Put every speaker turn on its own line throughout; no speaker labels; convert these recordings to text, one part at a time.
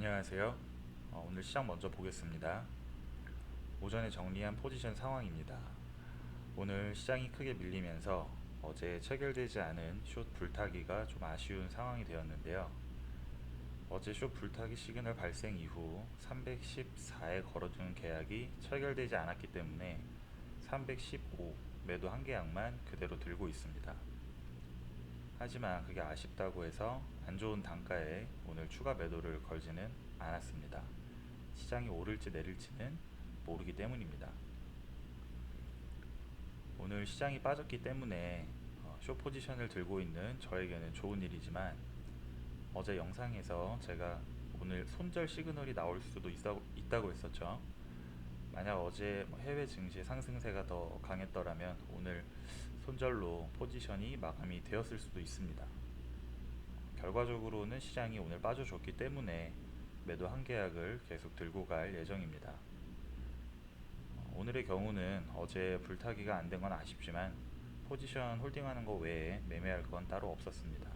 안녕하세요. 오늘 시장 먼저 보겠습니다. 오전에 정리한 포지션 상황입니다. 오늘 시장이 크게 밀리면서 어제 체결되지 않은 숏 불타기가 좀 아쉬운 상황이 되었는데요. 어제 숏 불타기 시그널 발생 이후 314에 걸어두는 계약이 체결되지 않았기 때문에 315 매도 한 계약만 그대로 들고 있습니다. 하지만 그게 아쉽다고 해서 안 좋은 단가에 오늘 추가 매도를 걸지는 않았습니다. 시장이 오를지 내릴지는 모르기 때문입니다. 오늘 시장이 빠졌기 때문에 숏 포지션을 들고 있는 저에게는 좋은 일이지만, 어제 영상에서 제가 오늘 손절 시그널이 나올 수도 있다고 했었죠. 만약 어제 해외 증시 상승세가 더 강했더라면 오늘 손절로 포지션이 마감이 되었을 수도 있습니다. 결과적으로는 시장이 오늘 빠져줬기 때문에 매도 한 계약을 계속 들고 갈 예정입니다. 오늘의 경우는 어제 불타기가 안 된 건 아쉽지만 포지션 홀딩하는 것 외에 매매할 건 따로 없었습니다.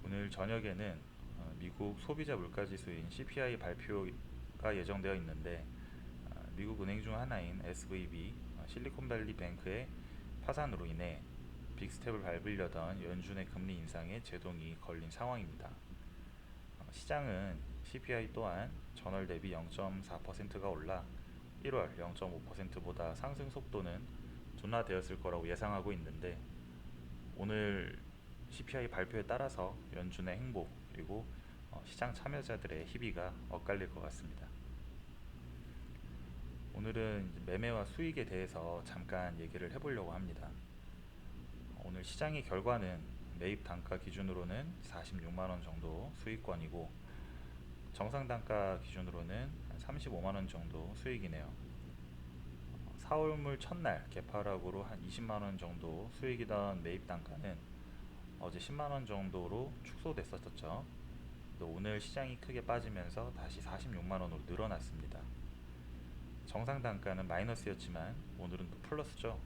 오늘 저녁에는 미국 소비자 물가지수인 CPI 발표가 예정되어 있는데, 미국 은행 중 하나인 SVB 실리콘밸리 뱅크의 파산으로 인해 빅스텝을 밟으려던 연준의 금리 인상에 제동이 걸린 상황입니다. 시장은 CPI 또한 전월 대비 0.4%가 올라 1월 0.5%보다 상승 속도는 둔화되었을 거라고 예상하고 있는데, 오늘 CPI 발표에 따라서 연준의 행보 그리고 시장 참여자들의 희비가 엇갈릴 것 같습니다. 오늘은 매매와 수익에 대해서 잠깐 얘기를 해보려고 합니다. 오늘 시장의 결과는 매입 단가 기준으로는 46만원 정도 수익권이고, 정상 단가 기준으로는 35만원 정도 수익이네요. 4월물 첫날 개파락으로 한 20만원 정도 수익이던 매입 단가는 어제 10만원 정도로 축소됐었죠. 또 오늘 시장이 크게 빠지면서 다시 46만원으로 늘어났습니다. 정상 단가는 마이너스였지만 오늘은 또 플러스죠.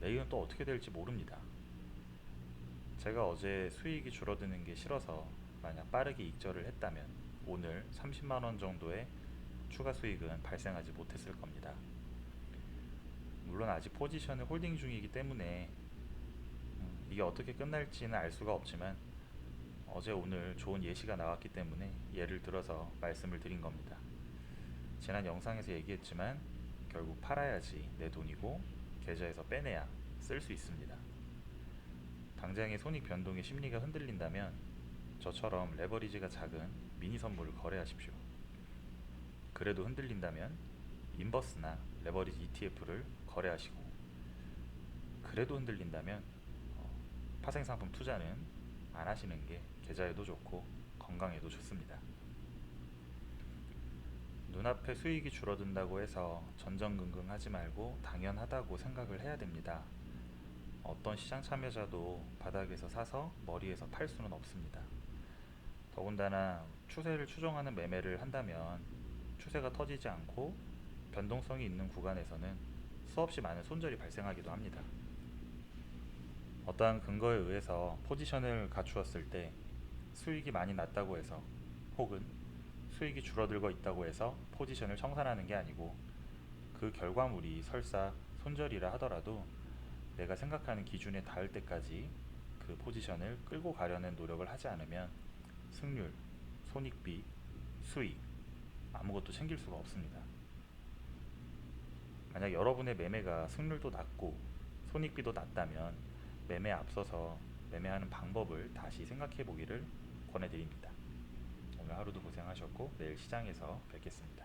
내일은 또 어떻게 될지 모릅니다. 제가 어제 수익이 줄어드는 게 싫어서 만약 빠르게 익절을 했다면 오늘 30만원 정도의 추가 수익은 발생하지 못했을 겁니다. 물론 아직 포지션을 홀딩 중이기 때문에 이게 어떻게 끝날지는 알 수가 없지만, 어제 오늘 좋은 예시가 나왔기 때문에 예를 들어서 말씀을 드린 겁니다. 지난 영상에서 얘기했지만 결국 팔아야지 내 돈이고 계좌에서 빼내야 쓸 수 있습니다. 당장의 손익 변동의 심리가 흔들린다면 저처럼 레버리지가 작은 미니 선물을 거래하십시오. 그래도 흔들린다면 인버스나 레버리지 ETF를 거래하시고, 그래도 흔들린다면 파생상품 투자는 안 하시는 게 계좌에도 좋고 건강에도 좋습니다. 눈앞에 수익이 줄어든다고 해서 전전긍긍 하지 말고 당연하다고 생각을 해야 됩니다. 어떤 시장 참여자도 바닥에서 사서 머리에서 팔 수는 없습니다. 더군다나 추세를 추종하는 매매를 한다면 추세가 터지지 않고 변동성이 있는 구간에서는 수없이 많은 손절이 발생하기도 합니다. 어떠한 근거에 의해서 포지션을 갖추었을 때 수익이 많이 났다고 해서, 혹은 수익이 줄어들고 있다고 해서 포지션을 청산하는 게 아니고, 그 결과물이 설사 손절이라 하더라도 내가 생각하는 기준에 닿을 때까지 그 포지션을 끌고 가려는 노력을 하지 않으면 승률, 손익비, 수익 아무것도 챙길 수가 없습니다. 만약 여러분의 매매가 승률도 낮고 손익비도 낮다면 매매에 앞서서 매매하는 방법을 다시 생각해 보기를 권해드립니다. 오늘 하루도 고생하셨고 내일 시장에서 뵙겠습니다.